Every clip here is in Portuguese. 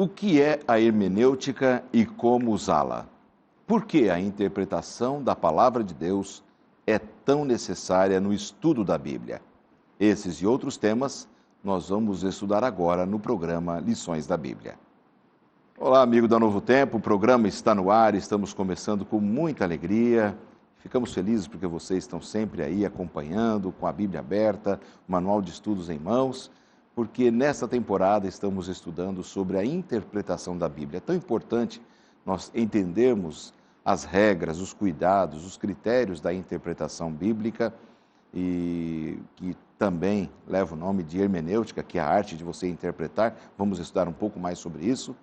O que é a hermenêutica e como usá-la? Por que a interpretação da palavra de Deus é tão necessária no estudo da Bíblia? Esses e outros temas nós vamos estudar agora no programa Lições da Bíblia. Olá, amigo da Novo Tempo, o programa está no ar, estamos começando com muita alegria. Ficamos felizes porque vocês estão sempre aí acompanhando, com a Bíblia aberta, o manual de estudos em mãos, porque nesta temporada estamos estudando sobre a interpretação da Bíblia. É tão importante nós entendermos as regras, os cuidados, os critérios da interpretação bíblica e que também leva o nome de hermenêutica, que é a arte de você interpretar. Vamos estudar um pouco mais sobre isso.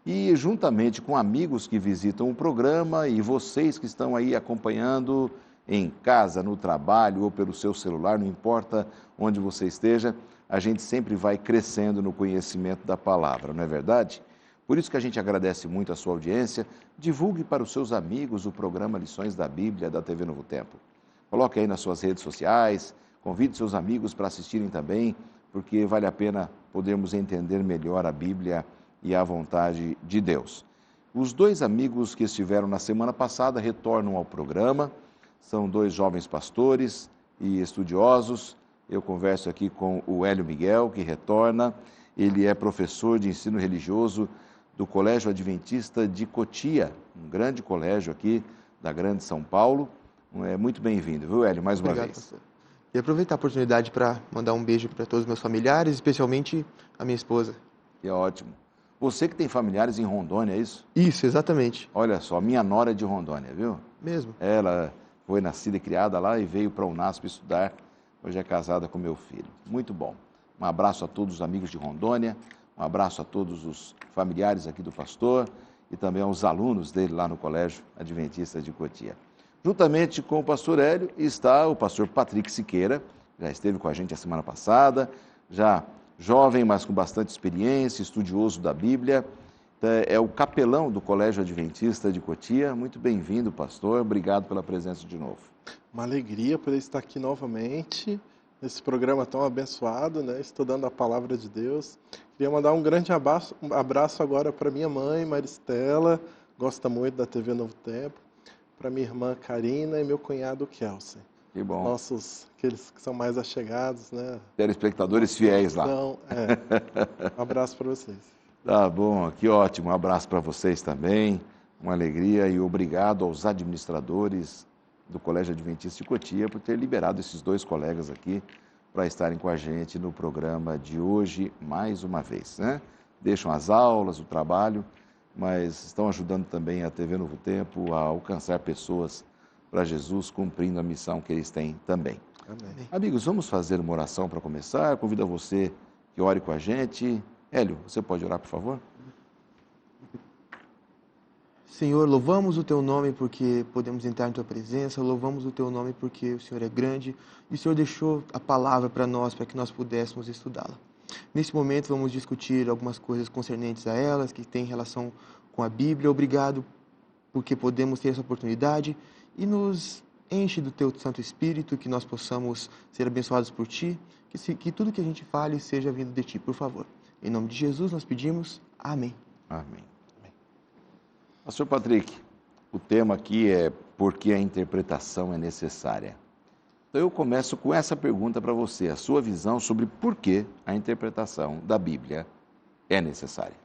E juntamente com amigos que visitam o programa e vocês que estão aí acompanhando em casa, no trabalho ou pelo seu celular, não importa onde você esteja, a gente sempre vai crescendo no conhecimento da palavra, não é verdade? Por isso que a gente agradece muito a sua audiência. Divulgue para os seus amigos o programa Lições da Bíblia da TV Novo Tempo. Coloque aí nas suas redes sociais, convide seus amigos para assistirem também, porque vale a pena podermos entender melhor a Bíblia e a vontade de Deus. Os dois amigos que estiveram na semana passada retornam ao programa, são dois jovens pastores e estudiosos. Eu converso aqui com o Hélio Miguel, que retorna. Ele é professor de ensino religioso do Colégio Adventista de Cotia, um grande colégio aqui da Grande São Paulo. Muito bem-vindo, viu, Hélio, mais uma vez. Pastor. E aproveitar a oportunidade para mandar um beijo para todos os meus familiares, especialmente a minha esposa. Que ótimo. Você que tem familiares em Rondônia, é isso? Isso, exatamente. Olha só, minha nora é de Rondônia, viu? Mesmo. Ela foi nascida e criada lá e veio para a Unasp estudar. Hoje é casada com meu filho. Muito bom. Um abraço a todos os amigos de Rondônia, um abraço a todos os familiares aqui do pastor e também aos alunos dele lá no Colégio Adventista de Cotia. Juntamente com o pastor Hélio está o pastor Patrick Siqueira, já esteve com a gente a semana passada, já jovem, mas com bastante experiência, estudioso da Bíblia, é o capelão do Colégio Adventista de Cotia. Muito bem-vindo, pastor, obrigado pela presença de novo. Uma alegria poder estar aqui novamente, nesse programa tão abençoado, né? Estudando a Palavra de Deus. Queria mandar um grande abraço agora para minha mãe, Maristela, gosta muito da TV Novo Tempo, para minha irmã Karina e meu cunhado Kelsen. Que bom. Aqueles que são mais achegados, né? Telespectadores fiéis lá. Então, um abraço para vocês. Tá bom, que ótimo. Um abraço para vocês também. Uma alegria e obrigado aos administradores do Colégio Adventista de Cotia por ter liberado esses dois colegas aqui para estarem com a gente no programa de hoje mais uma vez, né? Deixam as aulas, o trabalho, mas estão ajudando também a TV Novo Tempo a alcançar pessoas para Jesus, cumprindo a missão que eles têm também. Amém. Amigos, vamos fazer uma oração para começar. Convido a você que ore com a gente. Hélio, você pode orar, por favor? Senhor, louvamos o Teu nome porque podemos entrar em Tua presença, louvamos o Teu nome porque o Senhor é grande e o Senhor deixou a palavra para nós, para que nós pudéssemos estudá-la. Nesse momento vamos discutir algumas coisas concernentes a elas, que têm relação com a Bíblia. Obrigado porque podemos ter essa oportunidade e nos enche do Teu Santo Espírito, que nós possamos ser abençoados por Ti, que tudo que a gente fale seja vindo de Ti, por favor. Em nome de Jesus nós pedimos. Amém. Amém. Pastor Patrick, o tema aqui é por que a interpretação é necessária. Então eu começo com essa pergunta para você, a sua visão sobre por que a interpretação da Bíblia é necessária.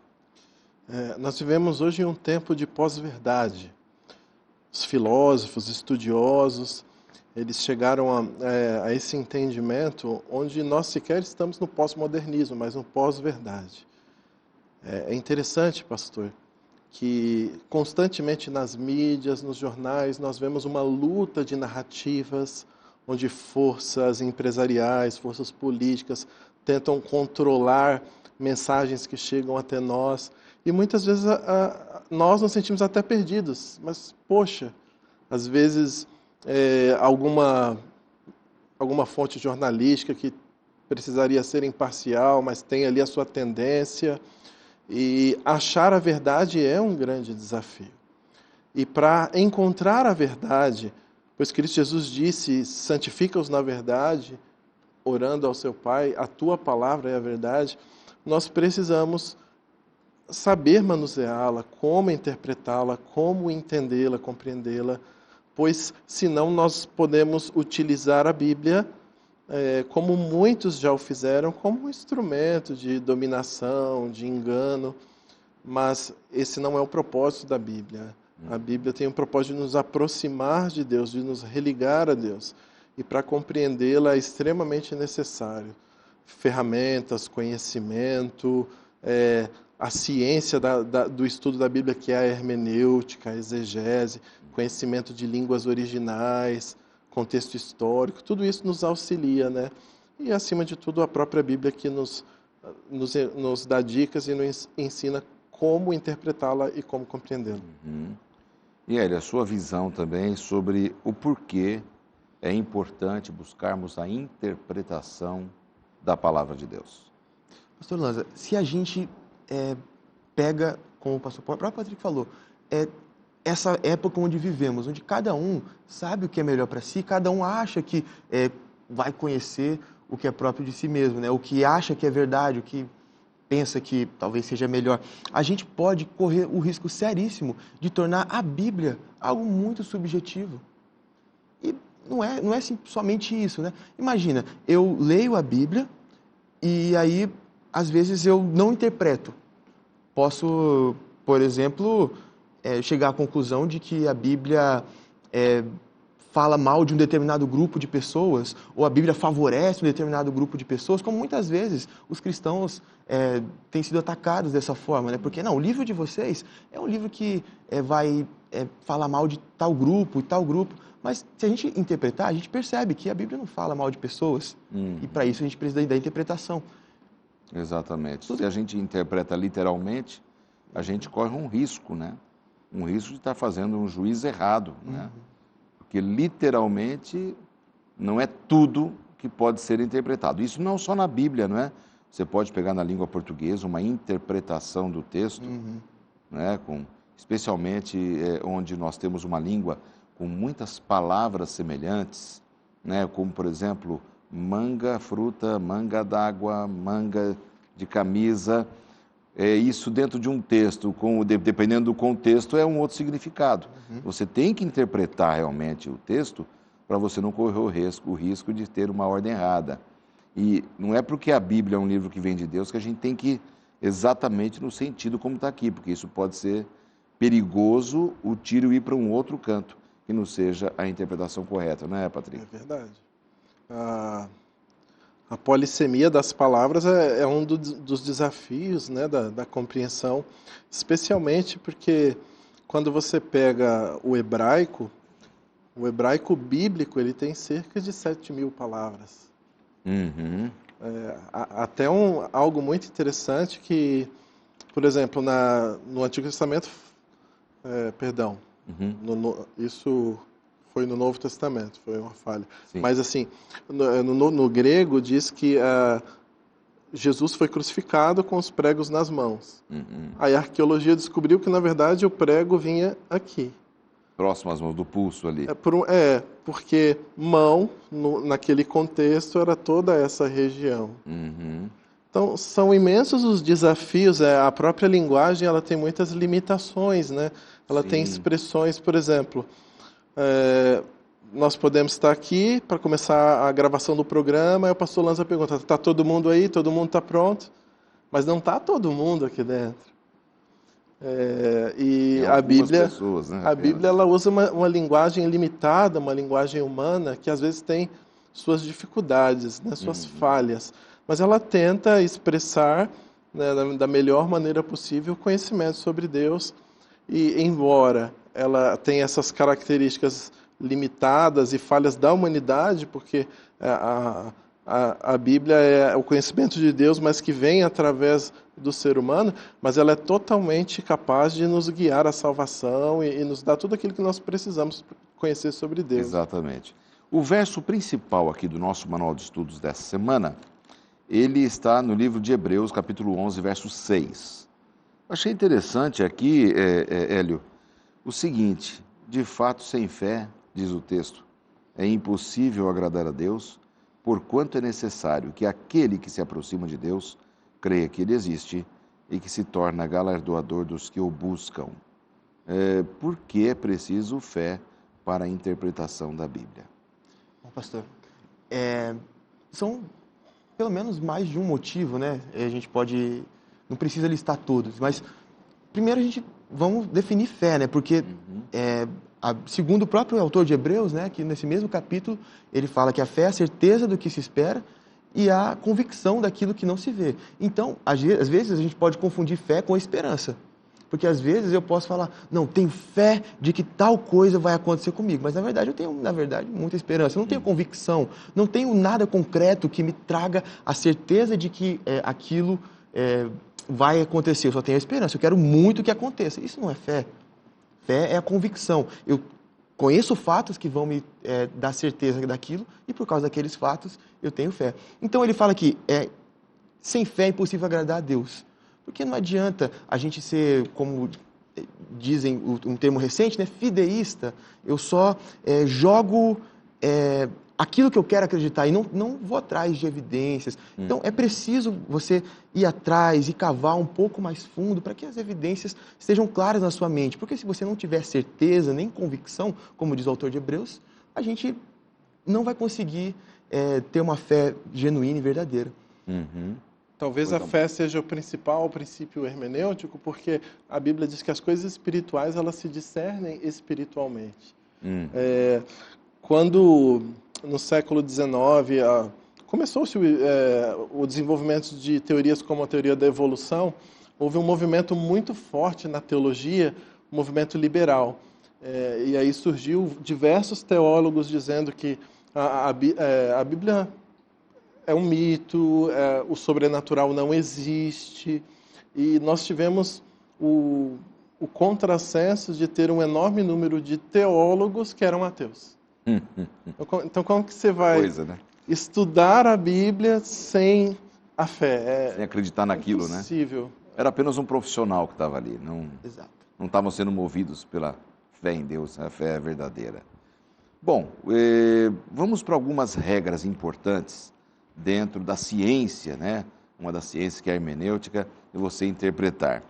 Nós vivemos hoje um tempo de pós-verdade. Os filósofos, estudiosos, eles chegaram a esse entendimento onde nós sequer estamos no pós-modernismo, mas no pós-verdade. É interessante, pastor, que constantemente nas mídias, nos jornais, nós vemos uma luta de narrativas onde forças empresariais, forças políticas tentam controlar mensagens que chegam até nós. E muitas vezes nós nos sentimos até perdidos. Mas, poxa, às vezes alguma fonte jornalística que precisaria ser imparcial, mas tem ali a sua tendência. E achar a verdade é um grande desafio. E para encontrar a verdade, pois Cristo Jesus disse, santifica-os na verdade, orando ao seu Pai, a tua palavra é a verdade, nós precisamos saber manuseá-la, como interpretá-la, como entendê-la, compreendê-la, pois senão nós podemos utilizar a Bíblia, como muitos já o fizeram, como um instrumento de dominação, de engano, mas esse não é o propósito da Bíblia. A Bíblia tem o propósito de nos aproximar de Deus, de nos religar a Deus. E para compreendê-la é extremamente necessário ferramentas, conhecimento, a ciência do estudo da Bíblia, que é a hermenêutica, a exegese, conhecimento de línguas originais, contexto histórico, tudo isso nos auxilia, né? E, acima de tudo, a própria Bíblia que nos dá dicas e nos ensina como interpretá-la e como compreendê-la. E Hélio, a sua visão também sobre o porquê é importante buscarmos a interpretação da palavra de Deus. Pastor Lanza, se a gente pega, como o próprio Patrick falou, essa época onde vivemos, onde cada um sabe o que é melhor para si, cada um acha que vai conhecer o que é próprio de si mesmo, né? O que acha que é verdade, o que pensa que talvez seja melhor. A gente pode correr o risco seríssimo de tornar a Bíblia algo muito subjetivo. E não é somente isso, né? Imagina, eu leio a Bíblia e aí, às vezes, eu não interpreto. Posso, por exemplo, chegar à conclusão de que a Bíblia fala mal de um determinado grupo de pessoas, ou a Bíblia favorece um determinado grupo de pessoas, como muitas vezes os cristãos têm sido atacados dessa forma, né? Porque, não, o livro de vocês é um livro que vai falar mal de tal grupo e tal grupo, mas se a gente interpretar, a gente percebe que a Bíblia não fala mal de pessoas, e para isso a gente precisa da interpretação. Exatamente. Se a gente interpreta literalmente, a gente corre um risco, né? Um risco de estar fazendo um juízo errado, né? Porque literalmente não é tudo que pode ser interpretado. Isso não só na Bíblia, não é? Você pode pegar na língua portuguesa uma interpretação do texto, né? Especialmente onde nós temos uma língua com muitas palavras semelhantes, né? Como, por exemplo, manga, fruta, manga d'água, manga de camisa. Isso dentro de um texto, dependendo do contexto, é um outro significado. Você tem que interpretar realmente o texto para você não correr o risco de ter uma ordem errada. E não é porque a Bíblia é um livro que vem de Deus que a gente tem que ir exatamente no sentido como está aqui, porque isso pode ser perigoso o tiro ir para um outro canto, que não seja a interpretação correta, não é, Patrick? É verdade. A polissemia das palavras é um dos desafios, né, da compreensão, especialmente porque quando você pega o hebraico bíblico, ele tem cerca de 7.000 palavras. Até algo muito interessante que, por exemplo, no Antigo Testamento, isso foi no Novo Testamento, foi uma falha. Sim. Mas assim, no grego diz que Jesus foi crucificado com os pregos nas mãos. Aí a arqueologia descobriu que, na verdade, o prego vinha aqui. Próximo às mãos do pulso ali. Porque mão, naquele contexto, era toda essa região. Então, são imensos os desafios. A própria linguagem ela tem muitas limitações, né? Ela Sim. tem expressões, por exemplo... nós podemos estar aqui para começar a gravação do programa, e o pastor Lanza pergunta, está todo mundo aí? Todo mundo está pronto? Mas não está todo mundo aqui dentro. E a Bíblia, pessoas, né, a Bíblia ela usa uma linguagem limitada, uma linguagem humana, que às vezes tem suas dificuldades, né, suas falhas, mas ela tenta expressar, né, da melhor maneira possível o conhecimento sobre Deus, e embora ela tem essas características limitadas e falhas da humanidade, porque a Bíblia é o conhecimento de Deus, mas que vem através do ser humano, mas ela é totalmente capaz de nos guiar à salvação e nos dar tudo aquilo que nós precisamos conhecer sobre Deus. Exatamente. O verso principal aqui do nosso manual de estudos dessa semana, ele está no livro de Hebreus, capítulo 11, verso 6. Achei interessante aqui, Hélio, o seguinte: de fato, sem fé, diz o texto, é impossível agradar a Deus, porquanto é necessário que aquele que se aproxima de Deus creia que Ele existe e que se torna galardoador dos que o buscam. Por que é preciso fé para a interpretação da Bíblia? Bom, pastor, são pelo menos mais de um motivo, né? A gente pode, não precisa listar todos, mas primeiro vamos definir fé, né? Porque segundo o próprio autor de Hebreus, né, que nesse mesmo capítulo ele fala que a fé é a certeza do que se espera e a convicção daquilo que não se vê. Então, às vezes a gente pode confundir fé com esperança. Porque às vezes eu posso falar, não, tenho fé de que tal coisa vai acontecer comigo. Mas na verdade eu tenho, muita esperança. Eu não tenho convicção, não tenho nada concreto que me traga a certeza de que aquilo vai acontecer. Eu só tenho a esperança, eu quero muito que aconteça. Isso não é fé. Fé é a convicção. Eu conheço fatos que vão me dar certeza daquilo e por causa daqueles fatos eu tenho fé. Então ele fala que sem fé é impossível agradar a Deus. Porque não adianta a gente ser, como dizem um termo recente, né, fideísta. Eu só jogo aquilo que eu quero acreditar e não vou atrás de evidências. Então é preciso você ir atrás e cavar um pouco mais fundo para que as evidências estejam claras na sua mente. Porque se você não tiver certeza nem convicção, como diz o autor de Hebreus, a gente não vai conseguir ter uma fé genuína e verdadeira. Talvez a fé seja o principal princípio hermenêutico, porque a Bíblia diz que as coisas espirituais elas se discernem espiritualmente. Quando no século XIX começou-se o desenvolvimento de teorias como a teoria da evolução, houve um movimento muito forte na teologia, um movimento liberal. E aí surgiu diversos teólogos dizendo que a Bíblia é um mito, o sobrenatural não existe, e nós tivemos o contrassenso de ter um enorme número de teólogos que eram ateus. Então, como que você vai estudar a Bíblia sem a fé? Sem acreditar naquilo, né? Era apenas um profissional que estava ali, não estavam sendo movidos pela fé em Deus, a fé verdadeira. Bom, vamos para algumas regras importantes dentro da ciência, né? Uma das ciências que é a hermenêutica, e você interpretar.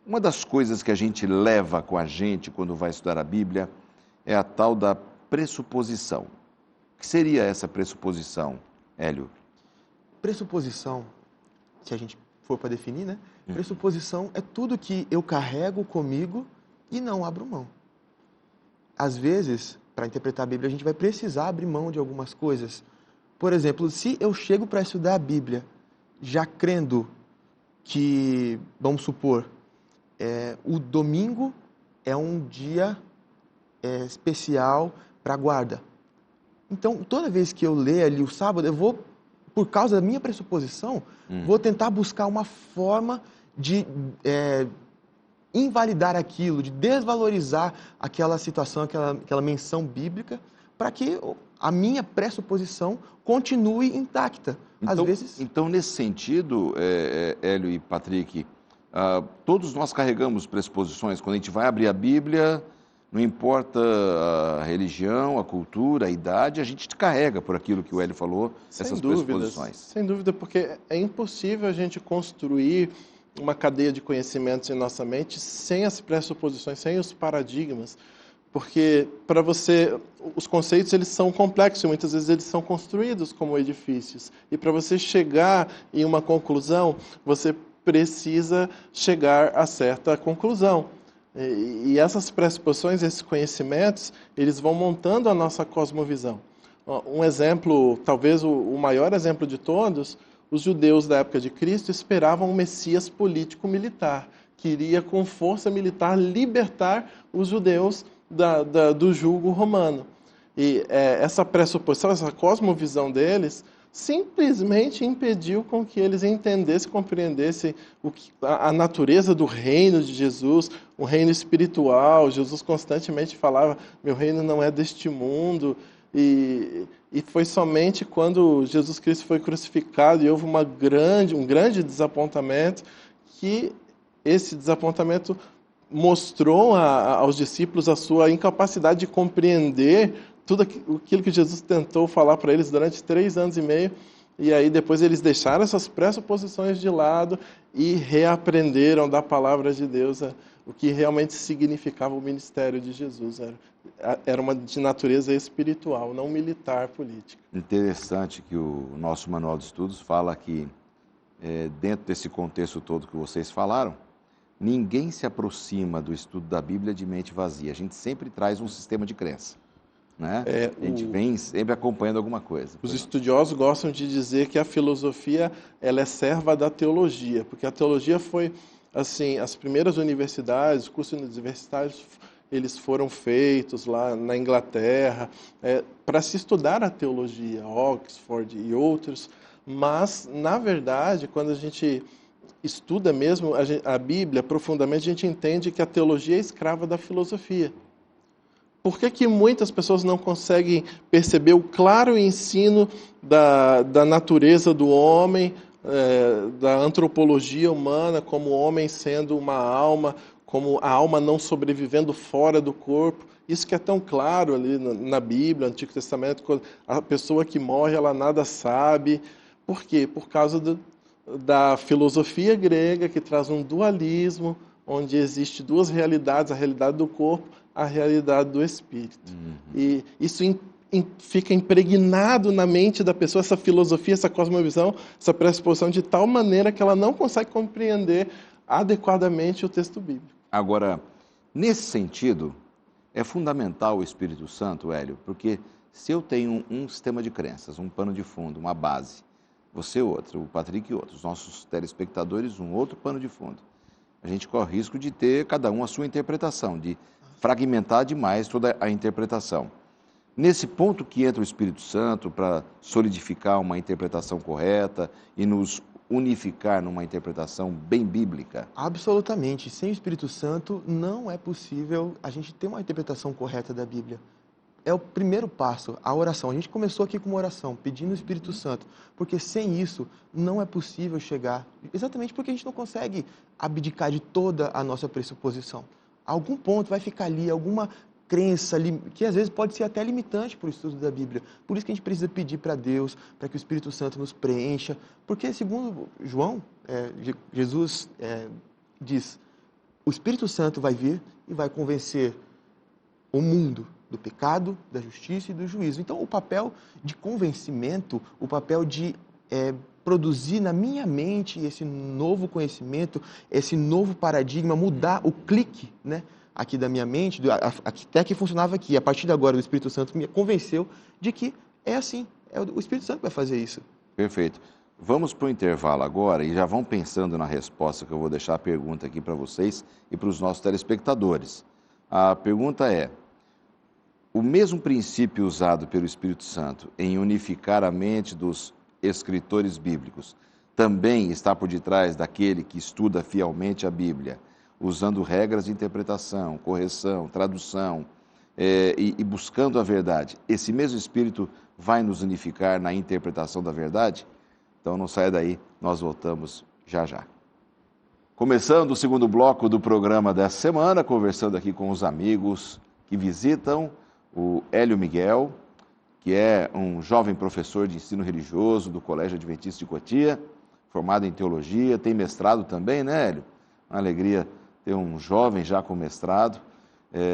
Uma das coisas que a gente leva com a gente quando vai estudar a Bíblia é a tal da pressuposição. O que seria essa pressuposição, Hélio? Pressuposição, se a gente for para definir, né? Pressuposição é tudo que eu carrego comigo e não abro mão. Às vezes, para interpretar a Bíblia, a gente vai precisar abrir mão de algumas coisas. Por exemplo, se eu chego para estudar a Bíblia já crendo que, vamos supor, o domingo é um dia especial para a guarda. Então, toda vez que eu ler ali o sábado, eu vou, por causa da minha pressuposição, vou tentar buscar uma forma de invalidar aquilo, de desvalorizar aquela situação, aquela menção bíblica, para que a minha pressuposição continue intacta. Às vezes... Então, nesse sentido, Hélio e Patrick, todos nós carregamos pressuposições. Quando a gente vai abrir a Bíblia, não importa a religião, a cultura, a idade, a gente carrega por aquilo que o Hélio falou, essas pressuposições. Sem dúvida, porque é impossível a gente construir uma cadeia de conhecimentos em nossa mente sem as pressuposições, sem os paradigmas. Porque para você, os conceitos eles são complexos, muitas vezes eles são construídos como edifícios. E para você chegar em uma conclusão, você precisa chegar a certa conclusão. E essas pressuposições, esses conhecimentos, eles vão montando a nossa cosmovisão. Um exemplo, talvez o maior exemplo de todos, os judeus da época de Cristo esperavam um Messias político-militar, que iria com força militar libertar os judeus do jugo romano. E essa pressuposição, essa cosmovisão deles, simplesmente impediu com que eles entendessem, compreendessem a natureza do reino de Jesus, um reino espiritual. Jesus constantemente falava, meu reino não é deste mundo. E foi somente quando Jesus Cristo foi crucificado e houve um grande desapontamento, que esse desapontamento mostrou aos discípulos a sua incapacidade de compreender tudo aquilo que Jesus tentou falar para eles durante 3 anos e meio, e aí depois eles deixaram essas pressuposições de lado e reaprenderam da palavra de Deus o que realmente significava o ministério de Jesus. Era uma de natureza espiritual, não militar, política. Interessante que o nosso manual de estudos fala que, dentro desse contexto todo que vocês falaram, ninguém se aproxima do estudo da Bíblia de mente vazia. A gente sempre traz um sistema de crença, né? A gente vem sempre acompanhando alguma coisa. Os estudiosos gostam de dizer que a filosofia ela é serva da teologia, porque a teologia foi, assim, as primeiras universidades, os cursos universitários, eles foram feitos lá na Inglaterra para se estudar a teologia, Oxford e outros, mas, na verdade, quando a gente estuda mesmo a Bíblia profundamente, a gente entende que a teologia é escrava da filosofia. Por que muitas pessoas não conseguem perceber o claro ensino da natureza do homem, da antropologia humana, como o homem sendo uma alma, como a alma não sobrevivendo fora do corpo? Isso que é tão claro ali na Bíblia, no Antigo Testamento, quando a pessoa que morre, ela nada sabe. Por quê? Por causa da filosofia grega, que traz um dualismo, onde existe duas realidades, a realidade do corpo, a realidade do espírito. E isso fica impregnado na mente da pessoa, essa filosofia, essa cosmovisão, essa pressuposição, de tal maneira que ela não consegue compreender adequadamente o texto bíblico. Agora, nesse sentido, é fundamental o Espírito Santo, Hélio, porque se eu tenho um sistema de crenças, um pano de fundo, uma base, você outro, o Patrick outro, os nossos telespectadores um outro pano de fundo, a gente corre o risco de ter cada um a sua interpretação, de fragmentar demais toda a interpretação. Nesse ponto que entra o Espírito Santo para solidificar uma interpretação correta e nos unificar numa interpretação bem bíblica? Absolutamente. Sem o Espírito Santo não é possível a gente ter uma interpretação correta da Bíblia. É o primeiro passo, a oração. A gente começou aqui com uma oração, pedindo o Espírito Santo, porque sem isso não é possível chegar, exatamente porque a gente não consegue abdicar de toda a nossa pressuposição. Algum ponto vai ficar ali, alguma crença que às vezes pode ser até limitante para o estudo da Bíblia. Por isso que a gente precisa pedir para Deus, para que o Espírito Santo nos preencha, porque segundo João, Jesus diz, o Espírito Santo vai vir e vai convencer o mundo do pecado, da justiça e do juízo. Então, o papel de convencimento, o papel de produzir na minha mente esse novo conhecimento, esse novo paradigma, mudar o clique, né, aqui da minha mente, até que funcionava aqui. A partir de agora, o Espírito Santo me convenceu de que é assim, é o Espírito Santo que vai fazer isso. Perfeito. Vamos para o intervalo agora e já vão pensando na resposta que eu vou deixar a pergunta aqui para vocês e para os nossos telespectadores. A pergunta é: o mesmo princípio usado pelo Espírito Santo em unificar a mente dos escritores bíblicos também está por detrás daquele que estuda fielmente a Bíblia, usando regras de interpretação, correção, tradução e buscando a verdade? Esse mesmo Espírito vai nos unificar na interpretação da verdade? Então não saia daí, nós voltamos já já. Começando o segundo bloco do programa dessa semana, conversando aqui com os amigos que visitam o Hélio Miguel, que é um jovem professor de ensino religioso do Colégio Adventista de Cotia, formado em teologia, tem mestrado também, né, Hélio? Uma alegria ter um jovem já com mestrado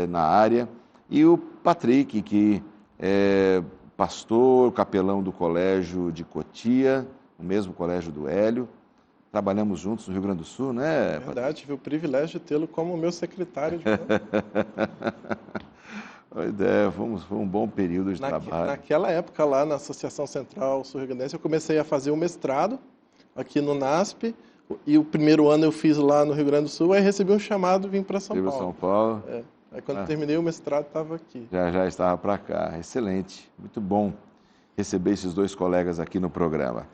na área. E o Patrick, que é pastor, capelão do Colégio de Cotia, o mesmo colégio do Hélio. Trabalhamos juntos no Rio Grande do Sul, né? É verdade, tive o privilégio de tê-lo como meu secretário de foi um bom período de trabalho. Naquela época, lá na Associação Central Sul-Rio-Grandense, eu comecei a fazer o mestrado aqui no NASP, e o primeiro ano eu fiz lá no Rio Grande do Sul, aí recebi um chamado e vim para São Paulo. São Paulo. Aí quando terminei o mestrado, estava aqui. Já estava para cá. Excelente, muito bom receber esses dois colegas aqui no programa.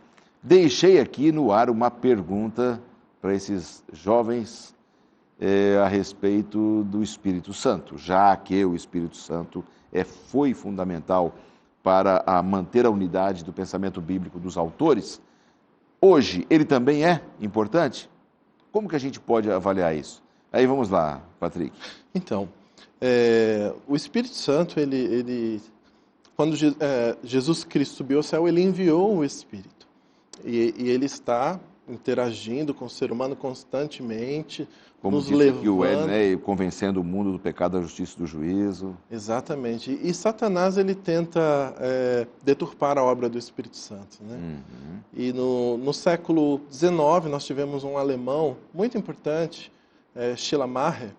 Deixei aqui no ar uma pergunta para esses jovens a respeito do Espírito Santo, já que o Espírito Santo foi fundamental para manter a unidade do pensamento bíblico dos autores. Hoje, ele também é importante? Como que a gente pode avaliar isso? Aí vamos lá, Patrick. Então, o Espírito Santo, quando Jesus Cristo subiu ao céu, ele enviou o Espírito. E ele está interagindo com o ser humano constantemente, Como nos disse levando... aqui o Ed, né? Convencendo o mundo do pecado, da justiça e do juízo. Exatamente. E Satanás, ele tenta deturpar a obra do Espírito Santo, né? Uhum. E no século XIX, nós tivemos um alemão muito importante, Schleiermacher,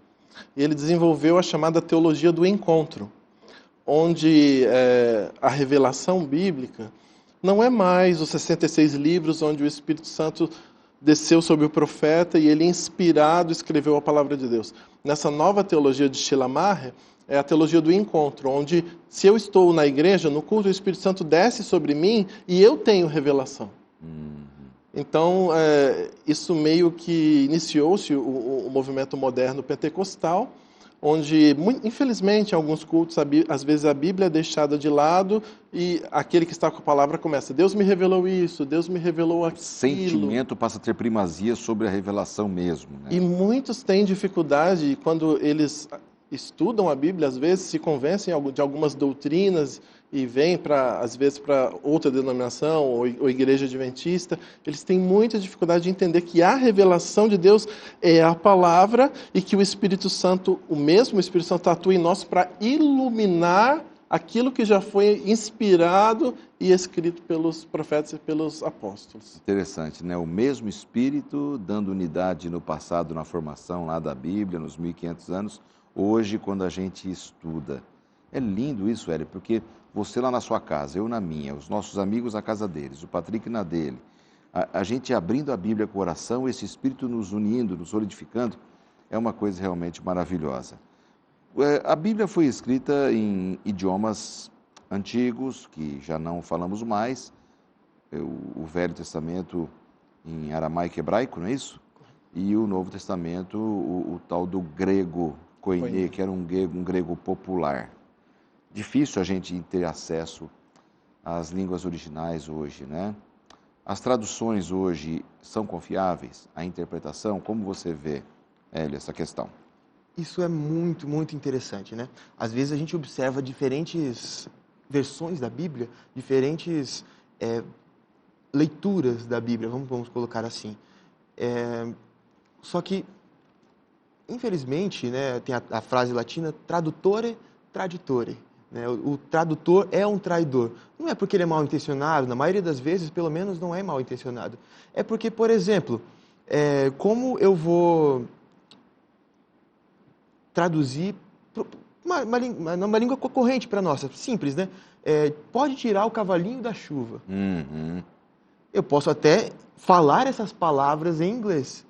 e ele desenvolveu a chamada teologia do encontro, onde a revelação bíblica não é mais os 66 livros onde o Espírito Santo desceu sobre o profeta e ele, inspirado, escreveu a palavra de Deus. Nessa nova teologia de Schleiermacher, é a teologia do encontro, onde, se eu estou na igreja, no culto, o Espírito Santo desce sobre mim e eu tenho revelação. Então, isso meio que iniciou-se o movimento moderno pentecostal, onde, infelizmente, em alguns cultos, às vezes a Bíblia é deixada de lado e aquele que está com a palavra começa: Deus me revelou isso, Deus me revelou aquilo. O sentimento passa a ter primazia sobre a revelação mesmo, né? E muitos têm dificuldade quando eles estudam a Bíblia, às vezes se convencem de algumas doutrinas e vêm, às vezes, para outra denominação ou igreja adventista. Eles têm muita dificuldade de entender que a revelação de Deus é a palavra e que o Espírito Santo, o mesmo Espírito Santo, atua em nós para iluminar aquilo que já foi inspirado e escrito pelos profetas e pelos apóstolos. Interessante, né? O mesmo Espírito dando unidade no passado, na formação lá da Bíblia, nos 1500 anos, hoje, quando a gente estuda. É lindo isso, Hélio, porque você lá na sua casa, eu na minha, os nossos amigos na casa deles, o Patrick na dele, a gente abrindo a Bíblia com oração, esse Espírito nos unindo, nos solidificando, é uma coisa realmente maravilhosa. A Bíblia foi escrita em idiomas antigos, que já não falamos mais, o Velho Testamento em aramaico e hebraico, não é isso? E o Novo Testamento, o tal do grego koiné, que era um grego popular. Difícil a gente ter acesso às línguas originais hoje, né? As traduções hoje são confiáveis? A interpretação, como você vê, Hélio, essa questão? Isso é muito, muito interessante, né? Às vezes a gente observa diferentes versões da Bíblia, diferentes leituras da Bíblia, vamos colocar assim. Só que, infelizmente, né, tem a frase latina, tradutore traditore. Né? O tradutor é um traidor. Não é porque ele é mal intencionado, na maioria das vezes, pelo menos, não é mal intencionado. É porque, por exemplo, como eu vou traduzir uma língua corrente para nós, simples, né? Pode tirar o cavalinho da chuva. Uhum. Eu posso até falar essas palavras em inglês,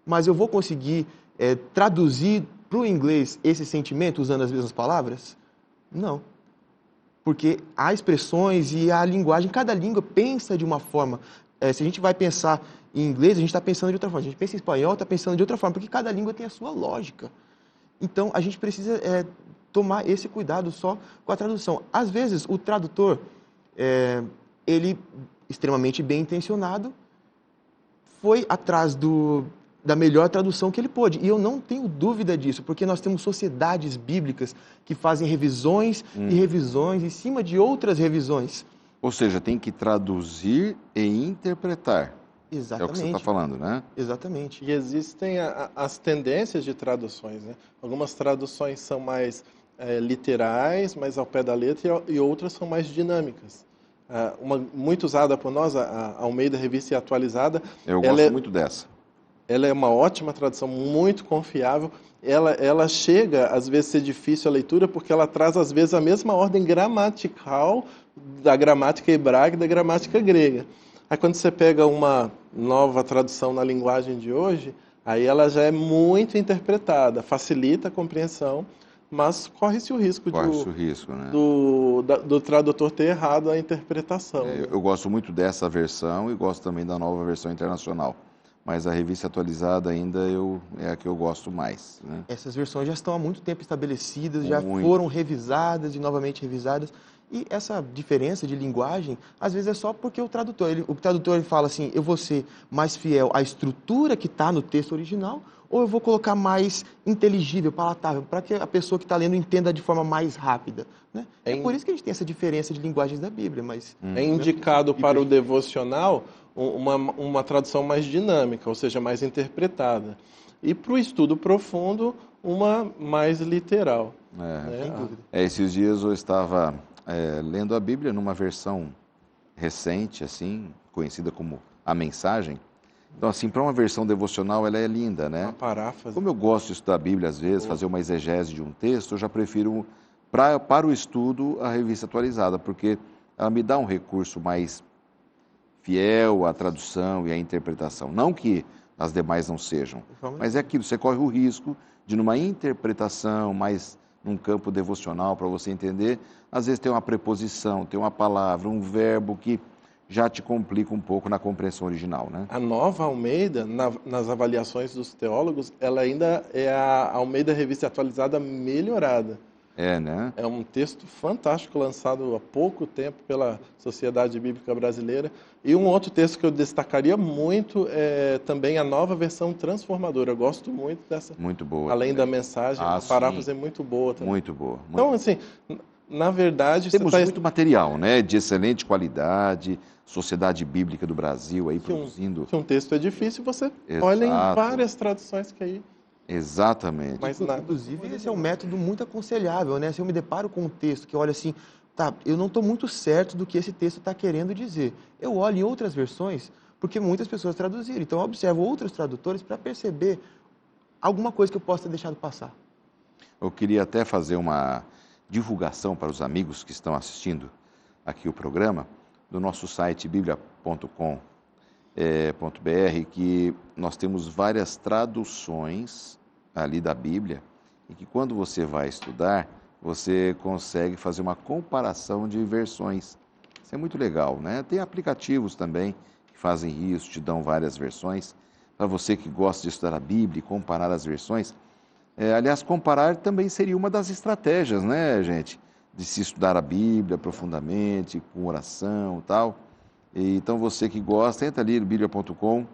mas eu vou conseguir traduzir para o inglês esse sentimento usando as mesmas palavras? Não. Porque há expressões e a linguagem, cada língua pensa de uma forma. Se a gente vai pensar em inglês, a gente está pensando de outra forma. Se a gente pensa em espanhol, está pensando de outra forma, porque cada língua tem a sua lógica. Então, a gente precisa tomar esse cuidado só com a tradução. Às vezes, o tradutor, ele, extremamente bem intencionado, foi atrás da melhor tradução que ele pôde. E eu não tenho dúvida disso, porque nós temos sociedades bíblicas que fazem revisões e revisões em cima de outras revisões. Ou seja, tem que traduzir e interpretar. Exatamente. É o que você está falando, né? Exatamente. E existem as tendências de traduções, né? Algumas traduções são mais literais, mais ao pé da letra, e outras são mais dinâmicas. Uma muito usada por nós, a Almeida Revista e Atualizada. Eu gosto muito dessa. Ela é uma ótima tradução, muito confiável. Ela chega, às vezes, a ser difícil a leitura, porque ela traz, às vezes, a mesma ordem gramatical da gramática hebraica e da gramática grega. Aí, quando você pega uma nova tradução na linguagem de hoje, aí ela já é muito interpretada, facilita a compreensão, mas corre-se o risco, né? do tradutor ter errado a interpretação. Eu gosto muito dessa versão e gosto também da nova versão internacional. Mas a Revista Atualizada ainda é a que eu gosto mais. Né? Essas versões já estão há muito tempo estabelecidas, já foram revisadas e novamente revisadas. E essa diferença de linguagem, às vezes é só porque o tradutor ele fala assim, eu vou ser mais fiel à estrutura que está no texto original, ou eu vou colocar mais inteligível, palatável, para que a pessoa que está lendo entenda de forma mais rápida, né? É por isso que a gente tem essa diferença de linguagens da Bíblia, mas... É indicado para o devocional uma tradução mais dinâmica, ou seja, mais interpretada. E para o estudo profundo, uma mais literal. Sem dúvida. Esses dias eu estava lendo a Bíblia numa versão recente, assim, conhecida como A Mensagem. Então, assim, para uma versão devocional, ela é linda, né? Uma paráfrase. Como eu gosto de estudar a Bíblia, às vezes, fazer uma exegese de um texto, eu já prefiro, para o estudo, a revista atualizada, porque ela me dá um recurso mais fiel à tradução e à interpretação. Não que as demais não sejam, mas é aquilo, você corre o risco de, numa interpretação mais num campo devocional, para você entender, às vezes tem uma preposição, tem uma palavra, um verbo que já te complica um pouco na compreensão original, né? A Nova Almeida, nas avaliações dos teólogos, ela ainda é a Almeida Revista Atualizada melhorada. Né? É um texto fantástico, lançado há pouco tempo pela Sociedade Bíblica Brasileira. E um outro texto que eu destacaria muito é também a nova versão transformadora. Eu gosto muito dessa. Muito boa. Além da mensagem, a paráfrase é muito boa também. Muito boa. Então, assim, na verdade... Temos muito material, né? De excelente qualidade, Sociedade Bíblica do Brasil aí produzindo... Se um texto é difícil, você olha em várias traduções que aí... Exatamente. Mas, inclusive, esse é um método muito aconselhável, né? Se eu me deparo com um texto que olha assim, tá, eu não estou muito certo do que esse texto está querendo dizer. Eu olho em outras versões, porque muitas pessoas traduziram. Então, eu observo outros tradutores para perceber alguma coisa que eu possa ter deixado passar. Eu queria até fazer uma divulgação para os amigos que estão assistindo aqui o programa, do nosso site biblia.com.br, que nós temos várias traduções ali da Bíblia e que quando você vai estudar, você consegue fazer uma comparação de versões. Isso é muito legal, né? Tem aplicativos também que fazem isso, te dão várias versões. Para você que gosta de estudar a Bíblia e comparar as versões, aliás, comparar também seria uma das estratégias, né, gente? De se estudar a Bíblia profundamente, com oração e tal. Então, você que gosta, entra ali no biblia.com.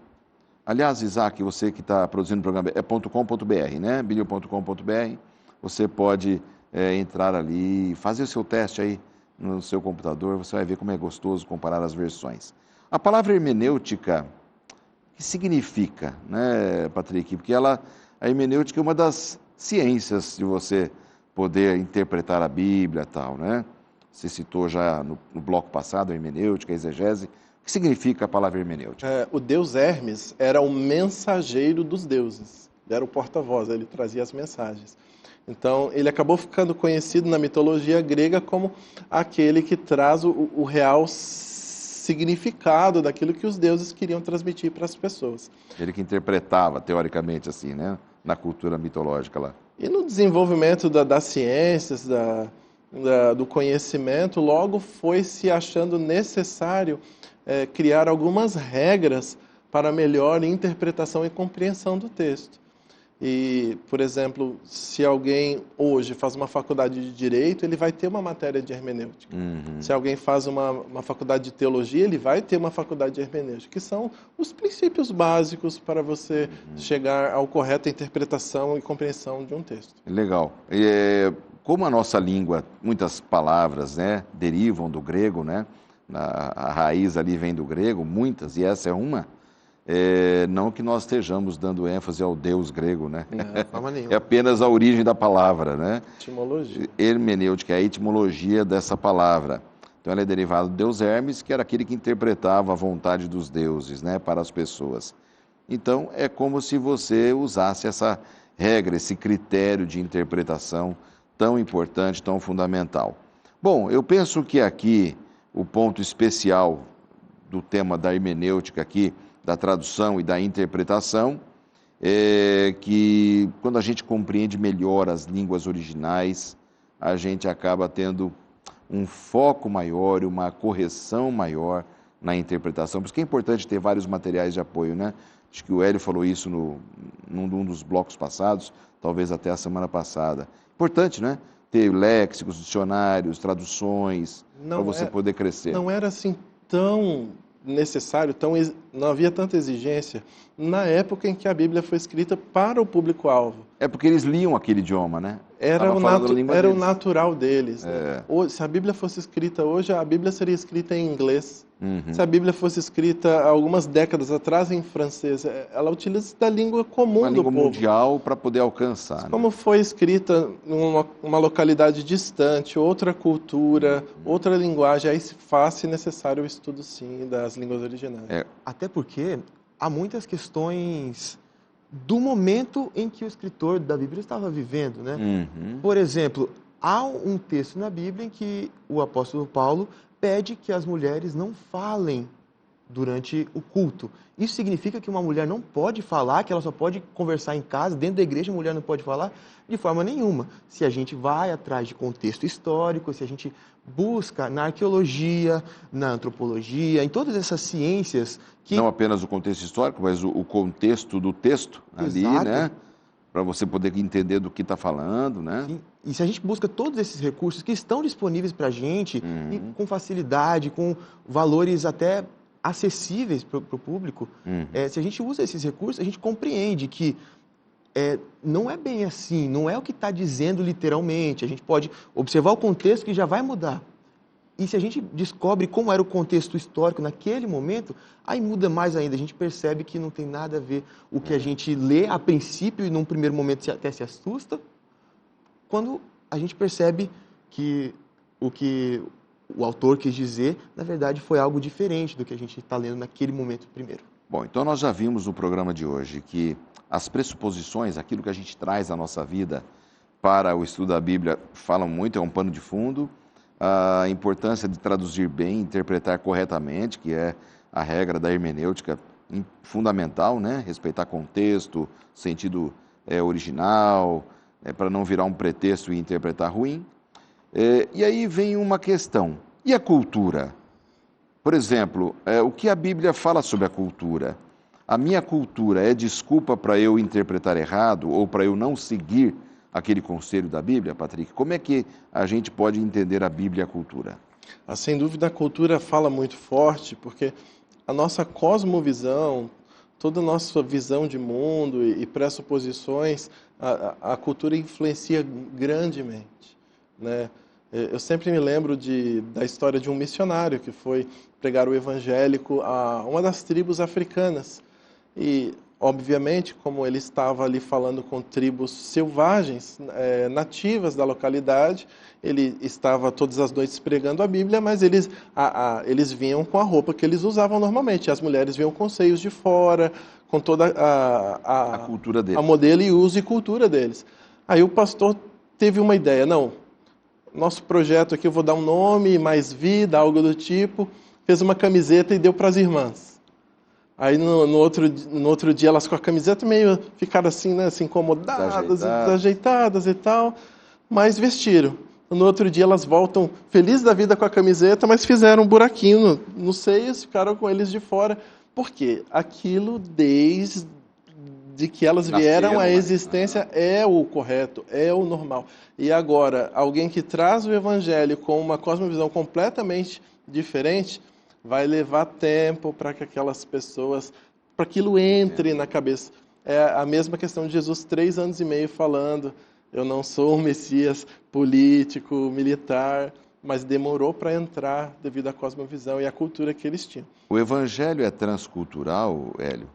Aliás, Isaac, você que está produzindo o programa, é .com.br, né? biblia.com.br. Você pode entrar ali, fazer o seu teste aí no seu computador, você vai ver como é gostoso comparar as versões. A palavra hermenêutica, o que significa, né, Patrick? Porque a hermenêutica é uma das ciências de você poder interpretar a Bíblia e tal, né? Você citou já no bloco passado a hermenêutica, a exegese. O que significa a palavra hermenêutica? O deus Hermes era o mensageiro dos deuses. Ele era o porta-voz, ele trazia as mensagens. Então, ele acabou ficando conhecido na mitologia grega como aquele que traz o real significado daquilo que os deuses queriam transmitir para as pessoas. Ele que interpretava, teoricamente, assim, né? Na cultura mitológica lá. E no desenvolvimento das ciências, do conhecimento, logo foi se achando necessário criar algumas regras para melhor interpretação e compreensão do texto. E, por exemplo, se alguém hoje faz uma faculdade de Direito, ele vai ter uma matéria de hermenêutica. Uhum. Se alguém faz uma faculdade de Teologia, ele vai ter uma faculdade de hermenêutica, que são os princípios básicos para você chegar à correta interpretação e compreensão de um texto. Legal. Como a nossa língua, muitas palavras, né, derivam do grego, né? A raiz ali vem do grego, muitas, e essa é uma. Não que nós estejamos dando ênfase ao deus grego, né? Não, de forma nenhuma. É apenas a origem da palavra, né? Etimologia. Hermenêutica é a etimologia dessa palavra. Então ela é derivada do deus Hermes, que era aquele que interpretava a vontade dos deuses, né, para as pessoas. Então é como se você usasse essa regra, esse critério de interpretação tão importante, tão fundamental. Bom, eu penso que aqui o ponto especial do tema da hermenêutica aqui, da tradução e da interpretação, é que quando a gente compreende melhor as línguas originais, a gente acaba tendo um foco maior e uma correção maior na interpretação. Por isso que é importante ter vários materiais de apoio, né? Acho que o Hélio falou isso num dos blocos passados, talvez até a semana passada. Importante, né? ter léxicos, dicionários, traduções, para você poder crescer. Não era assim tão necessário, não havia tanta exigência na época em que a Bíblia foi escrita para o público-alvo. É porque eles liam aquele idioma, né? Era o natural deles. É. Né? Se a Bíblia fosse escrita hoje, a Bíblia seria escrita em inglês. Uhum. Se a Bíblia fosse escrita algumas décadas atrás em francês, ela utiliza da língua comum uma do língua povo. mundial para poder alcançar. Né? Como foi escrita numa localidade distante, outra cultura, outra linguagem, aí se faz necessário o estudo, sim, das línguas originais. Até porque há muitas questões do momento em que o escritor da Bíblia estava vivendo, né? Uhum. Por exemplo, há um texto na Bíblia em que o apóstolo Paulo pede que as mulheres não falem durante o culto. Isso significa que uma mulher não pode falar, que ela só pode conversar em casa, dentro da igreja a mulher não pode falar? De forma nenhuma. Se a gente vai atrás de contexto histórico, se a gente busca na arqueologia, na antropologia, em todas essas ciências que... Não apenas o contexto histórico, mas o contexto do texto ali, Exato. né? Para você poder entender do que está falando, né? Sim. E se a gente busca todos esses recursos que estão disponíveis para a gente, e com facilidade, com valores até acessíveis para o público, se a gente usa esses recursos, a gente compreende que não é bem assim, não é o que está dizendo literalmente. A gente pode observar o contexto que já vai mudar. E se a gente descobre como era o contexto histórico naquele momento, aí muda mais ainda. A gente percebe que não tem nada a ver o que a gente lê a princípio e num primeiro momento até se assusta, quando a gente percebe que o autor quis dizer, na verdade, foi algo diferente do que a gente está lendo naquele momento primeiro. Bom, então nós já vimos no programa de hoje que as pressuposições, aquilo que a gente traz à nossa vida para o estudo da Bíblia, falam muito, é um pano de fundo. A importância de traduzir bem, interpretar corretamente, que é a regra da hermenêutica fundamental, né? Respeitar contexto, sentido original, para não virar um pretexto e interpretar ruim. E aí vem uma questão, e a cultura? Por exemplo, o que a Bíblia fala sobre a cultura? A minha cultura é desculpa para eu interpretar errado ou para eu não seguir aquele conselho da Bíblia, Patrick? Como é que a gente pode entender a Bíblia e a cultura? Sem dúvida, a cultura fala muito forte, porque a nossa cosmovisão, toda a nossa visão de mundo e pressuposições, a cultura influencia grandemente, né? Eu sempre me lembro da história de um missionário que foi pregar o evangélico a uma das tribos africanas. E, obviamente, como ele estava ali falando com tribos selvagens, nativas da localidade, ele estava todas as noites pregando a Bíblia, mas eles vinham com a roupa que eles usavam normalmente. As mulheres vinham com seios de fora, com toda a cultura deles, a modelo e uso e cultura deles. Aí o pastor teve uma ideia, não, nosso projeto aqui eu vou dar um nome, mais vida, algo do tipo, fez uma camiseta e deu para as irmãs. Aí no outro dia elas com a camiseta meio ficaram assim, né, assim, incomodadas, desajeitadas e tal, mas vestiram. No outro dia elas voltam felizes da vida com a camiseta, mas fizeram um buraquinho nos seios, ficaram com eles de fora. Por quê? Aquilo desde que elas vieram à existência é o correto, é o normal. E agora, alguém que traz o evangelho com uma cosmovisão completamente diferente, vai levar tempo para que aquelas pessoas, para aquilo entre na cabeça. É a mesma questão de Jesus, 3 anos e meio falando, eu não sou um Messias político, militar, mas demorou para entrar devido à cosmovisão e à cultura que eles tinham. O evangelho é transcultural, Hélio?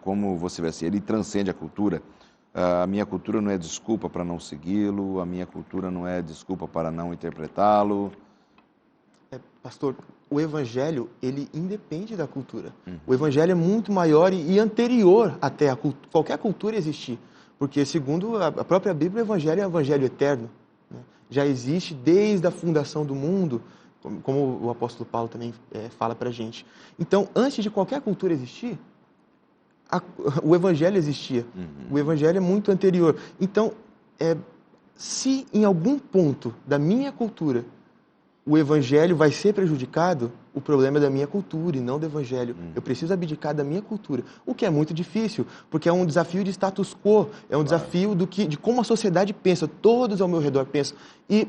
Como você vê assim, ele transcende a cultura? A minha cultura não é desculpa para não segui-lo, a minha cultura não é desculpa para não interpretá-lo. Pastor, o evangelho, ele independe da cultura. O evangelho é muito maior e anterior até a qualquer cultura existir. Porque, segundo a própria Bíblia, o evangelho é um evangelho eterno, né? Já existe desde a fundação do mundo, como o apóstolo Paulo também fala para a gente. Então, antes de qualquer cultura existir, o evangelho existia. O evangelho é muito anterior. Então, se em algum ponto da minha cultura o evangelho vai ser prejudicado, o problema é da minha cultura e não do evangelho. Eu preciso abdicar da minha cultura, o que é muito difícil, porque é um desafio de status quo, é um desafio de como a sociedade pensa, todos ao meu redor pensam. E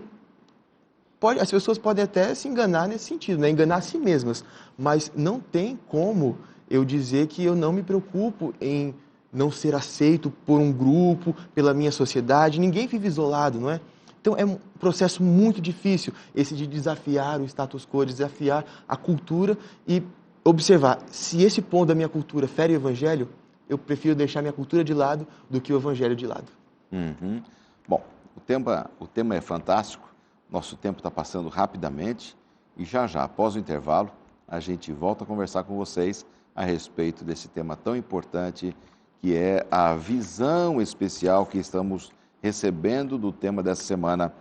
as pessoas podem até se enganar nesse sentido, né? Enganar a si mesmas, mas não tem como eu dizer que eu não me preocupo em não ser aceito por um grupo, pela minha sociedade. Ninguém vive isolado, não é? Então é um processo muito difícil esse de desafiar o status quo, desafiar a cultura e observar, se esse ponto da minha cultura fere o evangelho, eu prefiro deixar minha cultura de lado do que o evangelho de lado. Uhum. Bom, o tema é fantástico. Nosso tempo está passando rapidamente e já, após o intervalo, a gente volta a conversar com vocês a respeito desse tema tão importante, que é a visão especial que estamos recebendo do tema dessa semana,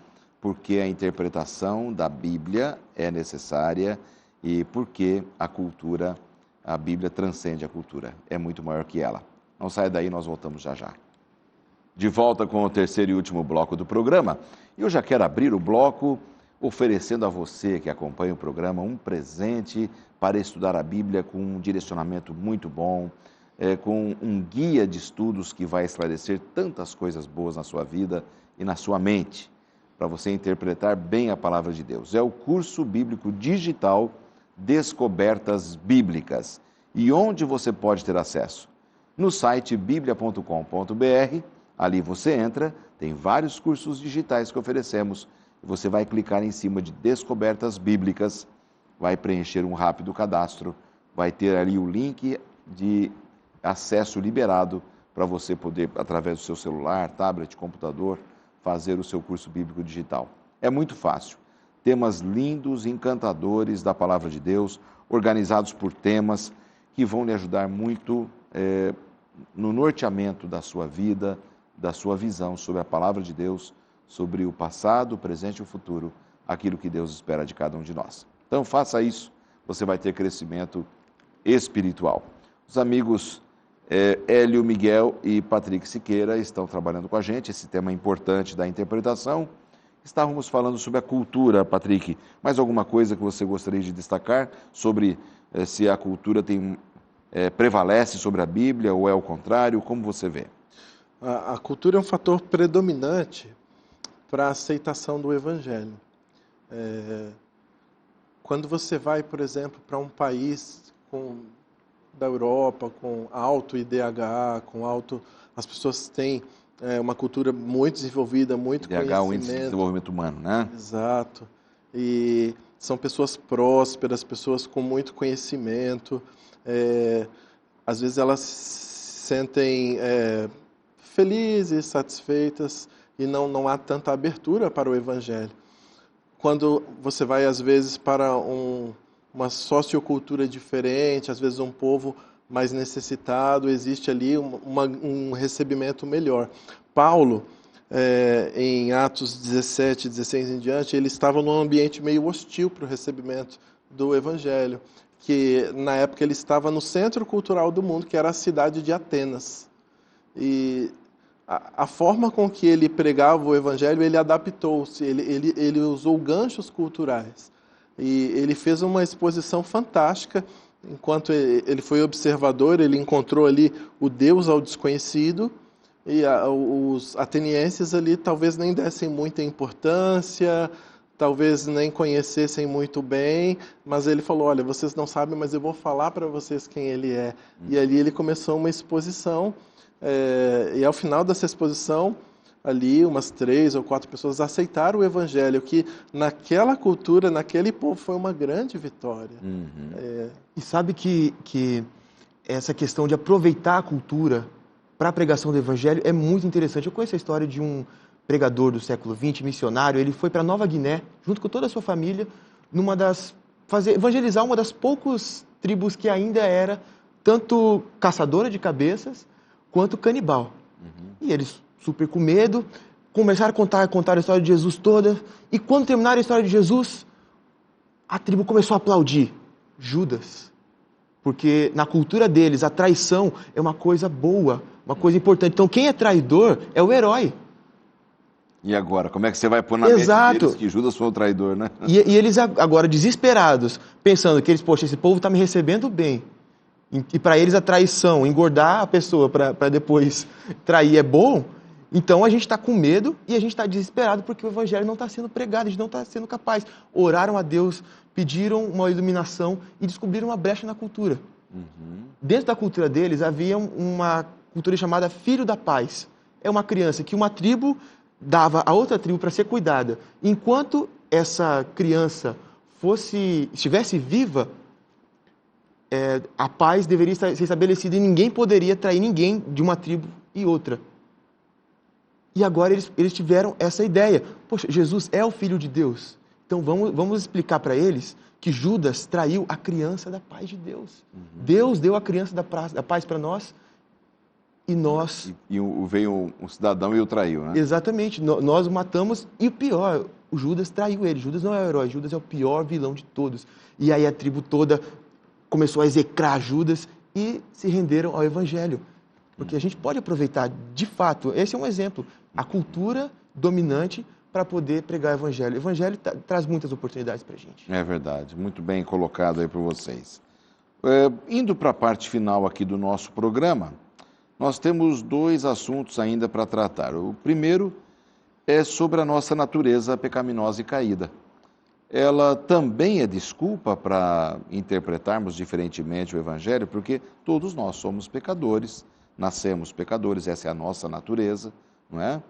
porque a interpretação da Bíblia é necessária e porque a Bíblia transcende a cultura, é muito maior que ela. Não saia daí, nós voltamos já. De volta com o terceiro e último bloco do programa. E eu já quero abrir o bloco oferecendo a você que acompanha o programa um presente para estudar a Bíblia com um direcionamento muito bom, com um guia de estudos que vai esclarecer tantas coisas boas na sua vida e na sua mente, para você interpretar bem a palavra de Deus. É o curso bíblico digital Descobertas Bíblicas. E onde você pode ter acesso? No site biblia.com.br. Ali você entra, tem vários cursos digitais que oferecemos. Você vai clicar em cima de Descobertas Bíblicas, vai preencher um rápido cadastro, vai ter ali o link de acesso liberado para você poder, através do seu celular, tablet, computador, fazer o seu curso bíblico digital. É muito fácil. Temas lindos, encantadores da Palavra de Deus, organizados por temas que vão lhe ajudar muito no norteamento da sua vida, da sua visão sobre a Palavra de Deus, sobre o passado, o presente e o futuro, aquilo que Deus espera de cada um de nós. Então faça isso, você vai ter crescimento espiritual. Os amigos Hélio Miguel e Patrick Siqueira estão trabalhando com a gente, esse tema importante da interpretação. Estávamos falando sobre a cultura, Patrick. Mais alguma coisa que você gostaria de destacar sobre se a cultura prevalece sobre a Bíblia ou é o contrário? Como você vê? A cultura é um fator predominante para a aceitação do Evangelho. Quando você vai, por exemplo, para um país da Europa com alto IDH, as pessoas têm uma cultura muito desenvolvida, muito IDH, conhecimento. o Índice de Desenvolvimento Humano, né? Exato. E são pessoas prósperas, pessoas com muito conhecimento. Às vezes elas se sentem felizes, satisfeitas, e não há tanta abertura para o Evangelho. Quando você vai, às vezes, para uma sociocultura diferente, às vezes um povo mais necessitado, existe ali um recebimento melhor. Paulo, em Atos 17, 16 em diante, ele estava num ambiente meio hostil para o recebimento do Evangelho, que na época ele estava no centro cultural do mundo, que era a cidade de Atenas. E a forma com que ele pregava o Evangelho, ele adaptou-se, ele usou ganchos culturais. E ele fez uma exposição fantástica. Enquanto ele foi observador, ele encontrou ali o Deus ao desconhecido, e os atenienses ali talvez nem dessem muita importância, talvez nem conhecessem muito bem, mas ele falou, olha, vocês não sabem, mas eu vou falar para vocês quem ele é. E ali ele começou uma exposição, e ao final dessa exposição, ali umas 3 ou 4 pessoas aceitaram o Evangelho, que naquela cultura, naquele povo, foi uma grande vitória. E sabe que essa questão de aproveitar a cultura para a pregação do Evangelho é muito interessante. Eu conheço a história de um pregador do século XX, missionário. Ele foi para Nova Guiné, junto com toda a sua família, evangelizar uma das poucas tribos que ainda era tanto caçadora de cabeças quanto canibal. E eles, super com medo, começaram a contar a história de Jesus toda. E quando terminaram a história de Jesus, a tribo começou a aplaudir Judas. Porque na cultura deles, a traição é uma coisa boa, uma coisa importante. Então, quem é traidor é o herói. E agora, como é que você vai pôr na Exato. mente deles que Judas foi o traidor, né? E eles agora desesperados, pensando que poxa, esse povo está me recebendo bem. E para eles a traição, engordar a pessoa para depois trair é bom. Então a gente está com medo e a gente está desesperado porque o evangelho não está sendo pregado, a gente não está sendo capaz. Oraram a Deus, pediram uma iluminação e descobriram uma brecha na cultura. Dentro da cultura deles havia uma cultura chamada filho da paz. É uma criança que uma tribo dava a outra tribo para ser cuidada. Enquanto essa criança estivesse viva, a paz deveria ser estabelecida e ninguém poderia trair ninguém de uma tribo e outra. E agora eles tiveram essa ideia. Poxa, Jesus é o Filho de Deus. Então vamos explicar para eles que Judas traiu a criança da paz de Deus. Deus deu a criança da paz para nós e nós... E veio um cidadão e o traiu, né? Exatamente. Nós o matamos e o pior, o Judas traiu ele. Judas não é o herói, Judas é o pior vilão de todos. E aí a tribo toda começou a execrar Judas e se renderam ao Evangelho. Porque a gente pode aproveitar, de fato, esse é um exemplo, a cultura dominante para poder pregar o Evangelho. O Evangelho traz muitas oportunidades para a gente. É verdade, muito bem colocado aí por vocês. Indo para a parte final aqui do nosso programa, nós temos 2 assuntos ainda para tratar. O primeiro é sobre a nossa natureza pecaminosa e caída. Ela também é desculpa para interpretarmos diferentemente o Evangelho, porque todos nós somos pecadores, nascemos pecadores, essa é a nossa natureza, não é?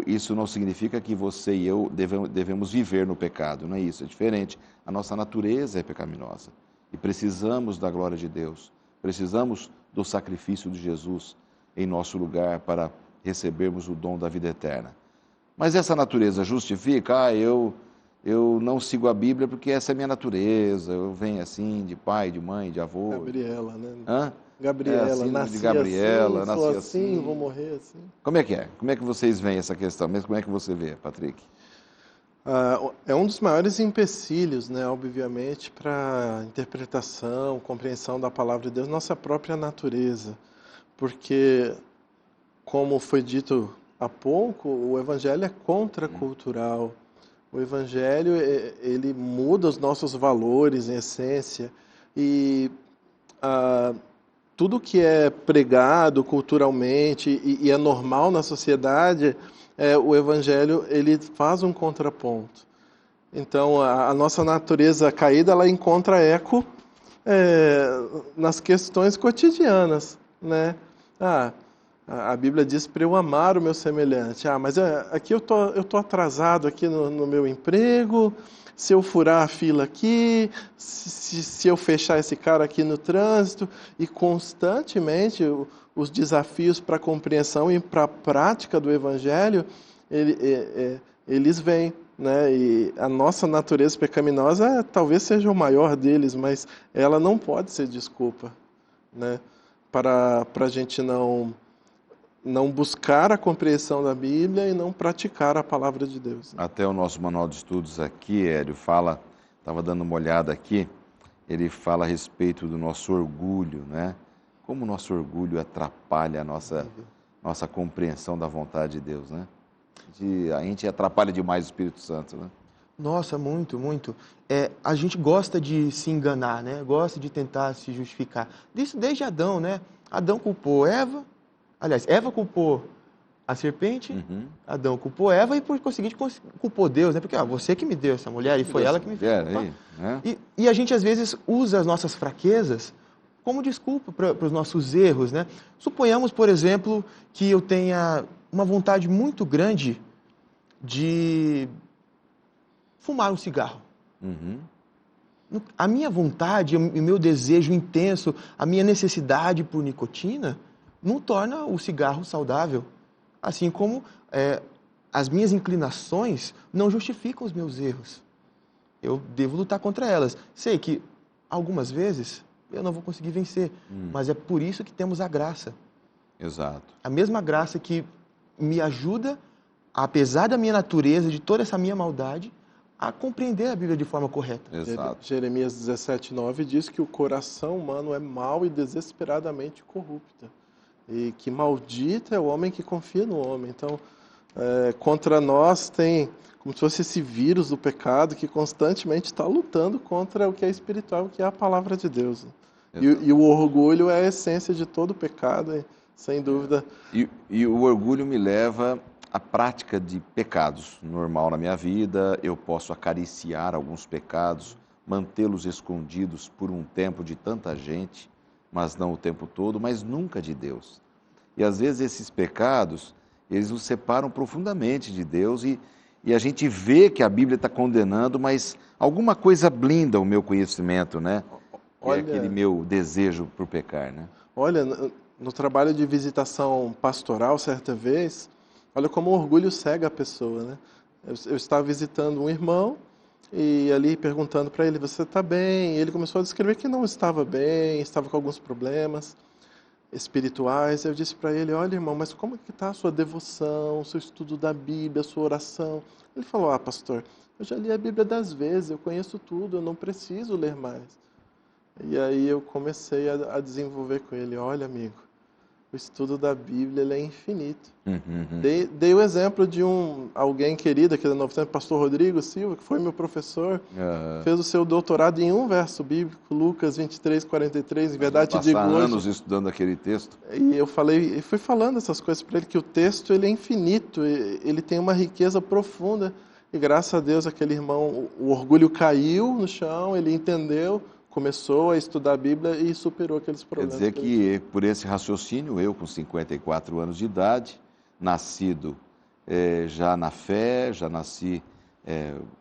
Isso não significa que você e eu devemos viver no pecado, não é isso, é diferente. A nossa natureza é pecaminosa e precisamos da glória de Deus, precisamos do sacrifício de Jesus em nosso lugar para recebermos o dom da vida eterna. Mas essa natureza justifica, eu não sigo a Bíblia porque essa é a minha natureza, eu venho assim, de pai, de mãe, de avô. Gabriela, né? Hã? Gabriela, assim, nasci de Gabriela, assim, sou nasci assim, vou morrer assim. Como é que é? Como é que vocês veem essa questão? Mesmo como é que você vê, Patrick? É um dos maiores empecilhos, né, obviamente, para interpretação, compreensão da palavra de Deus, nossa própria natureza. Porque, como foi dito há pouco, o Evangelho é contracultural. O Evangelho, ele muda os nossos valores, em essência, e tudo que é pregado culturalmente e é normal na sociedade, o Evangelho ele faz um contraponto. Então, a nossa natureza caída, ela encontra eco nas questões cotidianas, né? A Bíblia diz para eu amar o meu semelhante. Mas aqui eu tô atrasado aqui no meu emprego, se eu furar a fila aqui, se eu fechar esse cara aqui no trânsito, e constantemente os desafios para a compreensão e para a prática do Evangelho, eles vêm, né? E a nossa natureza pecaminosa talvez seja o maior deles, mas ela não pode ser desculpa, né? Para a gente não buscar a compreensão da Bíblia e não praticar a palavra de Deus. Até o nosso manual de estudos aqui, Hélio, fala, estava dando uma olhada aqui, ele fala a respeito do nosso orgulho, né? Como o nosso orgulho atrapalha a nossa compreensão da vontade de Deus, né? A gente atrapalha demais o Espírito Santo, né? Nossa, muito, muito. A gente gosta de se enganar, né? Gosta de tentar se justificar. Isso desde Adão, né? Adão culpou Eva. Aliás, Eva culpou a serpente, Adão culpou Eva e, por conseguinte, culpou Deus, né? Porque você que me deu essa mulher e foi ela que me fez culpar. Né? E a gente, às vezes, usa as nossas fraquezas como desculpa para os nossos erros, né? Suponhamos, por exemplo, que eu tenha uma vontade muito grande de fumar um cigarro. A minha vontade, o meu desejo intenso, a minha necessidade por nicotina não torna o cigarro saudável. Assim como as minhas inclinações não justificam os meus erros. Eu devo lutar contra elas. Sei que algumas vezes eu não vou conseguir vencer, mas é por isso que temos a graça. Exato. A mesma graça que me ajuda, apesar da minha natureza, de toda essa minha maldade, a compreender a Bíblia de forma correta. Exato. Jeremias 17:9 diz que o coração humano é mau e desesperadamente corrupto. E que maldito é o homem que confia no homem. Então, Contra nós tem como se fosse esse vírus do pecado que constantemente está lutando contra o que é espiritual, o que é a palavra de Deus. E o orgulho é a essência de todo pecado, sem dúvida. E o orgulho me leva à prática de pecados normal na minha vida. Eu posso acariciar alguns pecados, mantê-los escondidos por um tempo de tanta gente, mas não o tempo todo, mas nunca de Deus. E às vezes esses pecados, eles nos separam profundamente de Deus e a gente vê que a Bíblia está condenando, mas alguma coisa blinda o meu conhecimento, né? Que é aquele meu desejo por pecar, né? Olha, no trabalho de visitação pastoral, certa vez, olha como o orgulho cega a pessoa, né? Eu estava visitando um irmão e ali perguntando para ele, você está bem? E ele começou a descrever que não estava bem, estava com alguns problemas espirituais. Eu disse para ele, olha, irmão, mas como é que está a sua devoção, o seu estudo da Bíblia, a sua oração? Ele falou, pastor, eu já li a Bíblia 10 vezes, eu conheço tudo, eu não preciso ler mais. E aí eu comecei a desenvolver com ele, olha, amigo, o estudo da Bíblia ele é infinito. Dei o exemplo de alguém querido aqui da Novo Tempo, pastor Rodrigo Silva, que foi meu professor, fez o seu doutorado em um verso bíblico, Lucas 23:43, em verdade te digo hoje. Passar anos estudando aquele texto. E eu fui falando essas coisas para ele, que o texto ele é infinito, ele tem uma riqueza profunda, e graças a Deus aquele irmão, o orgulho caiu no chão, ele entendeu, começou a estudar a Bíblia e superou aqueles problemas. Quer dizer que, por esse raciocínio, eu, com 54 anos de idade, nascido já na fé, já nasci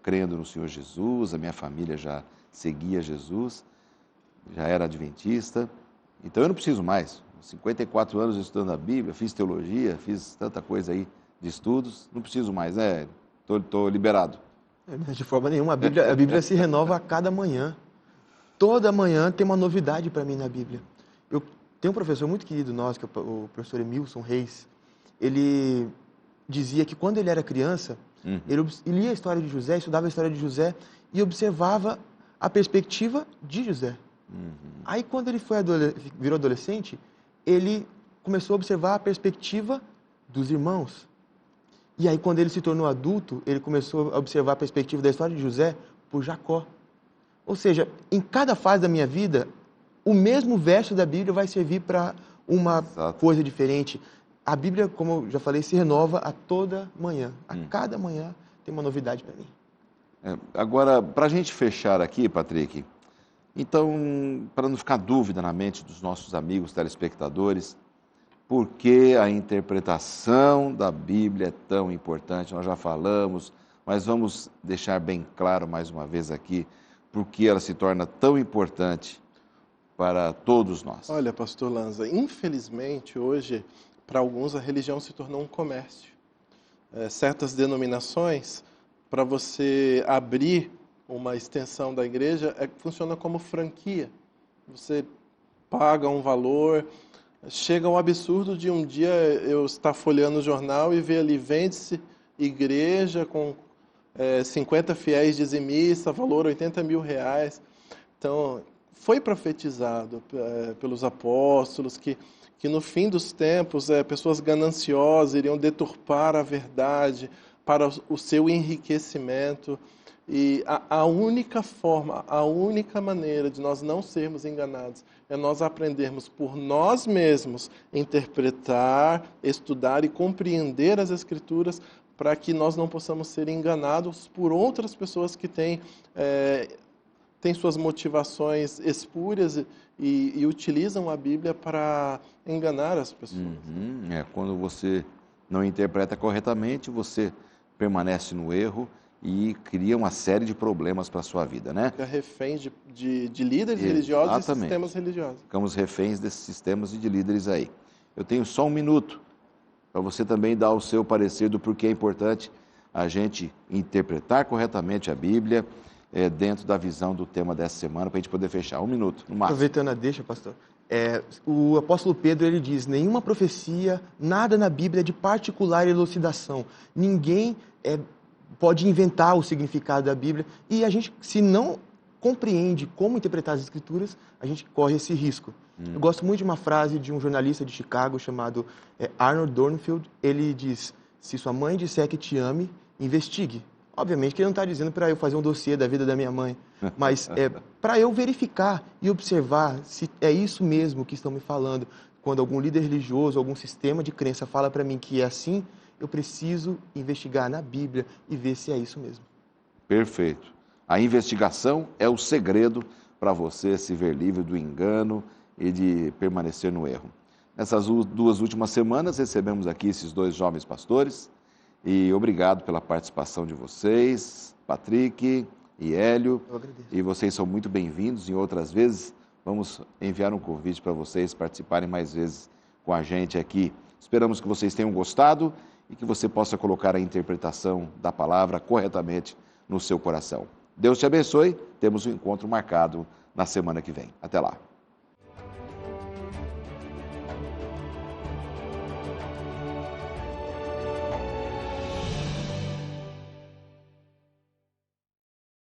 crendo no Senhor Jesus, a minha família já seguia Jesus, já era adventista, então eu não preciso mais. 54 anos estudando a Bíblia, fiz teologia, fiz tanta coisa aí de estudos, não preciso mais, né? Estou liberado. De forma nenhuma, a Bíblia se renova a cada manhã. Toda manhã tem uma novidade para mim na Bíblia. Eu tenho um professor muito querido nosso, que é o professor Emilson Reis. Ele dizia que quando ele era criança, ele lia a história de José, estudava a história de José e observava a perspectiva de José. Aí quando ele virou adolescente, ele começou a observar a perspectiva dos irmãos. E aí quando ele se tornou adulto, ele começou a observar a perspectiva da história de José por Jacó. Ou seja, em cada fase da minha vida, o mesmo verso da Bíblia vai servir para uma coisa diferente. A Bíblia, como eu já falei, se renova a toda manhã. A cada manhã tem uma novidade para mim. Agora, para a gente fechar aqui, Patrick, então, para não ficar dúvida na mente dos nossos amigos telespectadores, por que a interpretação da Bíblia é tão importante? Nós já falamos, mas vamos deixar bem claro mais uma vez aqui, por que ela se torna tão importante para todos nós. Olha, pastor Lanza, infelizmente hoje, para alguns, a religião se tornou um comércio. Certas denominações, para você abrir uma extensão da igreja, funciona como franquia. Você paga um valor, chega ao absurdo de um dia eu estar folheando o jornal e ver ali, vende-se igreja com 50 fiéis dizimistas, valor R$80 mil. Então, foi profetizado pelos apóstolos que no fim dos tempos pessoas gananciosas iriam deturpar a verdade para o seu enriquecimento. E a única forma, a única maneira de nós não sermos enganados é nós aprendermos por nós mesmos interpretar, estudar e compreender as Escrituras, para que nós não possamos ser enganados por outras pessoas que têm suas motivações espúrias e utilizam a Bíblia para enganar as pessoas. Quando você não interpreta corretamente, você permanece no erro e cria uma série de problemas para a sua vida, né? Fica refém de líderes religiosos e sistemas religiosos. Ficamos reféns desses sistemas e de líderes aí. Eu tenho só um minuto para você também dar o seu parecer do porquê é importante a gente interpretar corretamente a Bíblia dentro da visão do tema dessa semana, para a gente poder fechar. Um minuto, no máximo. Aproveitando a deixa, pastor. O apóstolo Pedro, ele diz, nenhuma profecia, nada na Bíblia é de particular elucidação. Ninguém pode inventar o significado da Bíblia. E a gente, se não compreende como interpretar as Escrituras, a gente corre esse risco. Eu gosto muito de uma frase de um jornalista de Chicago chamado Arnold Dornfield. Ele diz, Se sua mãe disser que te ame, investigue. Obviamente que ele não está dizendo para eu fazer um dossiê da vida da minha mãe, mas é para eu verificar e observar se é isso mesmo que estão me falando. Quando algum líder religioso, algum sistema de crença fala para mim que é assim, eu preciso investigar na Bíblia e ver se é isso mesmo. Perfeito. A investigação é o segredo para você se ver livre do engano e de permanecer no erro. Nessas 2 últimas semanas, recebemos aqui esses 2 jovens pastores e obrigado pela participação de vocês, Patrick e Hélio. Eu agradeço. E vocês são muito bem-vindos. Em outras vezes, vamos enviar um convite para vocês participarem mais vezes com a gente aqui. Esperamos que vocês tenham gostado e que você possa colocar a interpretação da palavra corretamente no seu coração. Deus te abençoe. Temos um encontro marcado na semana que vem. Até lá.